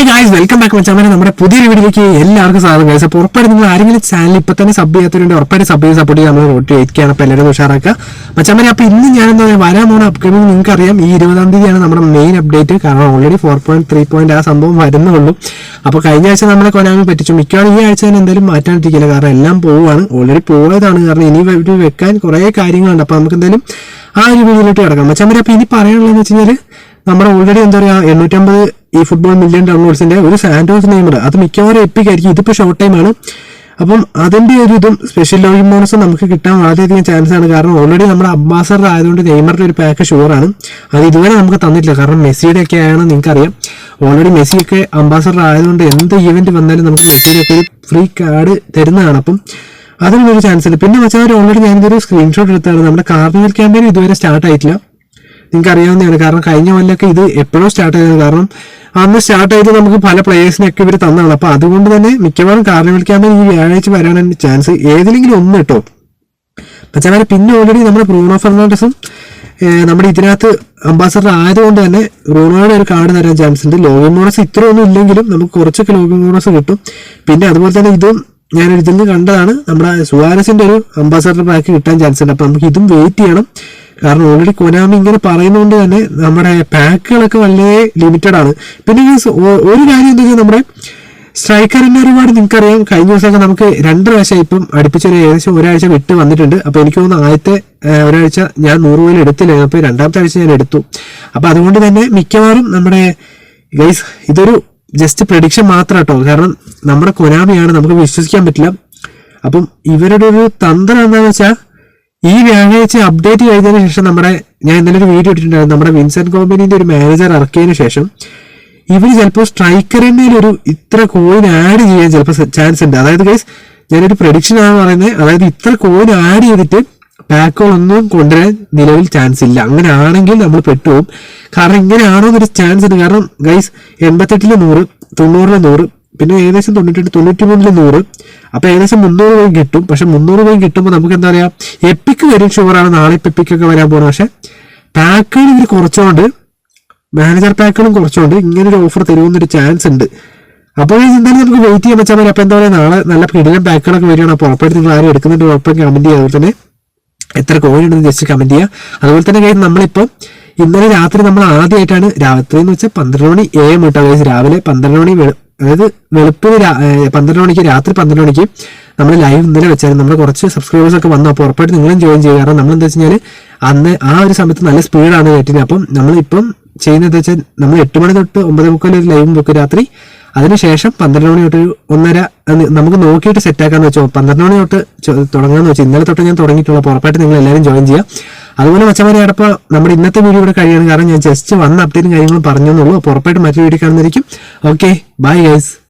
Guys, welcome back മച്ചാമാരെ. നമ്മുടെ പുതിയൊരു വീഡിയോയിലേക്ക് എല്ലാവർക്കും സ്വാഗതം ഗൈസ്. അപ്പോൾ ഉറപ്പായിട്ട് നിങ്ങൾ ആരെങ്കിലും ചാനൽ ഇപ്പൊ തന്നെ സബ് ചെയ്യാത്തവരുണ്ട്, ഉറപ്പായിട്ട് സബ് ചെയ്ത് സപ്പോർട്ട് ചെയ്യാൻ നമ്മൾ റോട്ട് എത്തിക്കുകയാണ്. അപ്പോൾ എല്ലാവരും ഉഷാറാക്കുക മച്ചാമാരെ. അപ്പോൾ ഇന്ന് ഞാൻ എന്താ പറയുക, വരാൻ പോകുന്ന അപ്കമിങ് നിങ്ങൾക്ക് അറിയാം, ഈ 20-ാം തീയതിയാണ് നമ്മുടെ മെയിൻ അപ്ഡേറ്റ്. കാരണം ഓൾറെഡി 4.3 ആ സംഭവം വരുന്നുള്ളൂ. അപ്പോൾ കഴിഞ്ഞ ആഴ്ച നമ്മളെ കൊനാമി പറ്റിച്ചു. മിക്കവാറും ഈ ആഴ്ച തന്നെ എന്തായാലും മാറ്റാനിരിക്കില്ല, കാരണം എല്ലാം പോവുകയാണ്. ഓൾറെഡി പോയതാണ്, കാരണം ഇനി വെക്കാൻ കുറേ കാര്യങ്ങളുണ്ട്. അപ്പോൾ നമുക്ക് എന്തായാലും ആ ഒരു വീഡിയോയിലോട്ട് കിടക്കാം മച്ചാമാരെ. അപ്പോൾ ഇനി പറയാനുള്ളതെന്ന് വെച്ച് കഴിഞ്ഞാൽ, നമ്മുടെ ഓൾറെഡി എന്താ പറയുക 850 ഈ ഫുട്ബോൾ മില്യൺ ഡൗൺലോഡ്സിന്റെ ഒരു സാന്റോസ് നെയ്മർ, അത് മിക്കവാറും എപ്പിക്കായിരിക്കും. ഇതിപ്പോൾ ഷോർട്ട് ടൈമാണ്. അപ്പം അതിന്റെ ഒരു ഇതും സ്പെഷ്യൽ ലോഗിൻ ബോണസും നമുക്ക് കിട്ടാൻ വളരെയധികം ചാൻസ് ആണ്. കാരണം ഓൾറെഡി നമ്മുടെ അംബാസഡർ ആയതുകൊണ്ട് നെയ്മറിന്റെ ഒരു പാക്ക് ഷുവറാണ്. അത് ഇതുവരെ നമുക്ക് തന്നിട്ടില്ല, കാരണം മെസ്സിയുടെ ഒക്കെ ആണ് നിങ്ങൾക്കറിയാം. ഓൾറെഡി മെസ്സിയൊക്കെ അംബാസഡർ ആയതുകൊണ്ട് എന്ത് ഈവന്റ് വന്നാലും നമുക്ക് മെസ്സിയുടെ ഒക്കെ ഒരു ഫ്രീ കാർഡ് തരുന്നതാണ്. അപ്പം അതിനൊരു ചാൻസ് ഉണ്ട്. പിന്നെ വെച്ചാൽ ഓൾറെഡി ഞാനിതൊരു സ്ക്രീൻഷോട്ട് എടുത്താണ്. നമ്മുടെ കാർണിവൽ ക്യാമ്പയിൻ ഇതുവരെ സ്റ്റാർട്ട് ആയിട്ടില്ല, നിങ്ങൾക്ക് അറിയാവുന്നതാണ്. കാരണം കഴിഞ്ഞ കൊല്ലമൊക്കെ ഇത് എപ്പോഴും സ്റ്റാർട്ട് ചെയ്തത്. കാരണം അന്ന് സ്റ്റാർട്ട് ചെയ്ത് നമുക്ക് പല പ്ലേയേഴ്സിനൊക്കെ ഇവർ തന്നതാണ്. അപ്പോൾ അതുകൊണ്ട് തന്നെ മിക്കവാറും കാർണിവൽ ക്യാമ്പയിൻ ഈ വ്യാഴാഴ്ച വരാനാണ് ചാൻസ്, ഏതെങ്കിലും ഒന്ന് കേട്ടോ പക്ഷേ. പിന്നെ ഓൾറെഡി നമ്മുടെ ബ്രൂണോ ഫെർണാണ്ടസും നമ്മുടെ ഇതിനകത്ത് അംബാസഡർ ആയതുകൊണ്ട് തന്നെ ബ്രൂണോയുടെ ഒരു കാർഡ് തരാൻ ചാൻസ് ഉണ്ട്. ലോഗിൻ ബോണസ് ഇത്രയൊന്നും ഇല്ലെങ്കിലും നമുക്ക് കുറച്ചൊക്കെ ലോഗിൻ ബോണസ് കിട്ടും. പിന്നെ അതുപോലെ തന്നെ ഇതും ഞാനൊരു ഇതിൽ നിന്ന് കണ്ടതാണ്, നമ്മുടെ സുവാരസിന്റെ ഒരു അംബാസഡർ പാക്ക് കിട്ടാൻ ചാൻസ് ഉണ്ട്. അപ്പോൾ നമുക്ക് ഇതും വെയിറ്റ് ചെയ്യണം. കാരണം ഓൾറെഡി കൊനാമി ഇങ്ങനെ പറയുന്നതുകൊണ്ട് തന്നെ നമ്മുടെ പാക്കുകളൊക്കെ വളരെ ലിമിറ്റഡ് ആണ്. പിന്നെ ഒരു കാര്യം എന്താ വെച്ചാൽ, നമ്മുടെ സ്ട്രൈക്കറിന്റെ ഒരുപാട് നിങ്ങൾക്കറിയാം, കഴിഞ്ഞ ദിവസമൊക്കെ നമുക്ക് 2 പ്രാവശ്യം ഇപ്പം അടുപ്പിച്ചൊരു ഏകദേശം ഒരാഴ്ച വിട്ട് വന്നിട്ടുണ്ട്. അപ്പോൾ എനിക്ക് തോന്നുന്നു ആദ്യത്തെ ഒരാഴ്ച ഞാൻ 100 രൂപയിൽ എടുത്തില്ല, അപ്പോൾ രണ്ടാമത്തെ ആഴ്ച ഞാൻ എടുത്തു. അപ്പോൾ അതുകൊണ്ട് തന്നെ മിക്കവാറും നമ്മുടെ ഗൈസ് ഇതൊരു ജസ്റ്റ് പ്രഡിക്ഷൻ മാത്രം കേട്ടോ, കാരണം നമ്മുടെ കൊനാമിയാണ്, നമുക്ക് വിശ്വസിക്കാൻ പറ്റില്ല. അപ്പം ഇവരുടെ ഒരു തന്ത്രം എന്താണെന്ന് വെച്ചാൽ, ഈ വ്യാഴാഴ്ച അപ്ഡേറ്റ് ചെയ്തതിനു ശേഷം ഞാൻ ഇന്നലെ ഒരു വീഡിയോ ഇട്ടിട്ടുണ്ടായിരുന്നു, നമ്മുടെ വിൻസെന്റ് കോമ്പനിന്റെ ഒരു മാനേജർ ഇറക്കിയതിനു ശേഷം ഇവർ ചിലപ്പോൾ സ്ട്രൈക്കറിന്റെ ഒരു ഇത്ര കോയിൻ ആഡ് ചെയ്യാൻ ചിലപ്പോൾ ചാൻസ് ഉണ്ട്. അതായത് ഗൈസ് ഞാനൊരു പ്രഡിക്ഷൻ ആണ് പറയുന്നത്, അതായത് ഇത്ര കോയിൻ ആഡ് ചെയ്തിട്ട് പാക്കുകളൊന്നും കൊണ്ടുവരാൻ നിലവിൽ ചാൻസ് ഇല്ല. അങ്ങനെ ആണെങ്കിൽ നമ്മൾ പെട്ടുപോകും. കാരണം ഇങ്ങനെയാണോ എന്നൊരു ചാൻസ് ഉണ്ട്. കാരണം ഗൈസ് 88-ൽ 100, 90-ൽ 100, പിന്നെ ഏകദേശം 98, 93-ൽ 100, അപ്പൊ ഏകദേശം 300 രൂപയും കിട്ടും. പക്ഷെ 300 രൂപയും കിട്ടുമ്പോൾ നമുക്ക് എന്താ പറയാ, എപ്പിക്ക് വരും ഷുവറാണ്, നാളെ ഇപ്പൊ എപ്പിക്കൊക്കെ വരാൻ പോകുന്നത്. പക്ഷെ പാക്കുകൾ ഇവർ കുറച്ചുകൊണ്ട്, മാനേജർ പാക്കുകളും കുറച്ചുകൊണ്ട് ഇങ്ങനെ ഒരു ഓഫർ തരുമെന്നൊരു ചാൻസ് ഉണ്ട്. അപ്പോൾ എന്തായാലും നമുക്ക് വെയിറ്റ് ചെയ്യാൻ വെച്ചാൽ മതി. അപ്പൊ എന്താ പറയുക, നാളെ നല്ല കിടിലൻ പാക്കുകളൊക്കെ വരികയാണ്. അപ്പോൾ ഉറപ്പായിട്ട് നിങ്ങൾ ആരും എടുക്കുന്നുണ്ട് ഉറപ്പായിട്ട് കമന്റ് ചെയ്യുക. അതുപോലെ തന്നെ എത്ര കോയിൻ ഉണ്ടെന്ന് ജസ്റ്റ് കമന്റ് ചെയ്യുക. അതുപോലെ തന്നെ കാര്യം നമ്മളിപ്പം ഇന്നലെ രാത്രി നമ്മൾ ആദ്യമായിട്ടാണ്, രാത്രി എന്ന് വെച്ചാൽ 12 മണി AM കേട്ടോ ഗൈസ്, രാവിലെ 12 മണി, അതായത് വെളുപ്പിന് 12 മണിക്ക്, രാത്രി 12 മണിക്ക് നമ്മൾ ലൈവ് ഇന്നലെ വെച്ചായിരുന്നു. നമ്മുടെ കുറച്ച് സബ്സ്ക്രൈബേഴ്സ് ഒക്കെ വന്നു. അപ്പോൾ ഉറപ്പായിട്ട് നിങ്ങളും ജോയിൻ ചെയ്യുക. കാരണം നമ്മൾ എന്താ വെച്ച് കഴിഞ്ഞാൽ അന്ന് ആ ഒരു സമയത്ത് നല്ല സ്പീഡാണ് കയറ്റിന്. അപ്പം നമ്മളിപ്പം ചെയ്യുന്നത് വെച്ചാൽ നമ്മൾ 8 മണി തൊട്ട് 9:30 ഒരു ലൈവും വെക്കും രാത്രി. അതിനുശേഷം 12 മണി തൊട്ട് 1:30 നമുക്ക് നോക്കിയിട്ട് സെറ്റാക്കാന്ന് വെച്ചോ. 12 മണി തൊട്ട് തുടങ്ങാന്ന് വെച്ചാൽ ഇന്നലെ തൊട്ട് ഞാൻ തുടങ്ങിയിട്ടുള്ള. അപ്പോൾ ഉറപ്പായിട്ട് നിങ്ങൾ എല്ലാവരും ജോയിൻ ചെയ്യുക. അതുപോലെ മച്ചമാരെ അടപ്പോൾ നമ്മുടെ ഇന്നത്തെ വീഡിയോ ഇവിടെ കഴിയാണ്. കാരണം ഞാൻ ജസ്റ്റ് വന്ന അപ്ഡേറ്റും കാര്യങ്ങളും പറഞ്ഞെന്നുള്ളൂ. അപ്പോൾ ഉറപ്പായിട്ട് മറ്റൊരു വീഡിയോ കാണുന്നതായിരിക്കും. Okay, bye guys.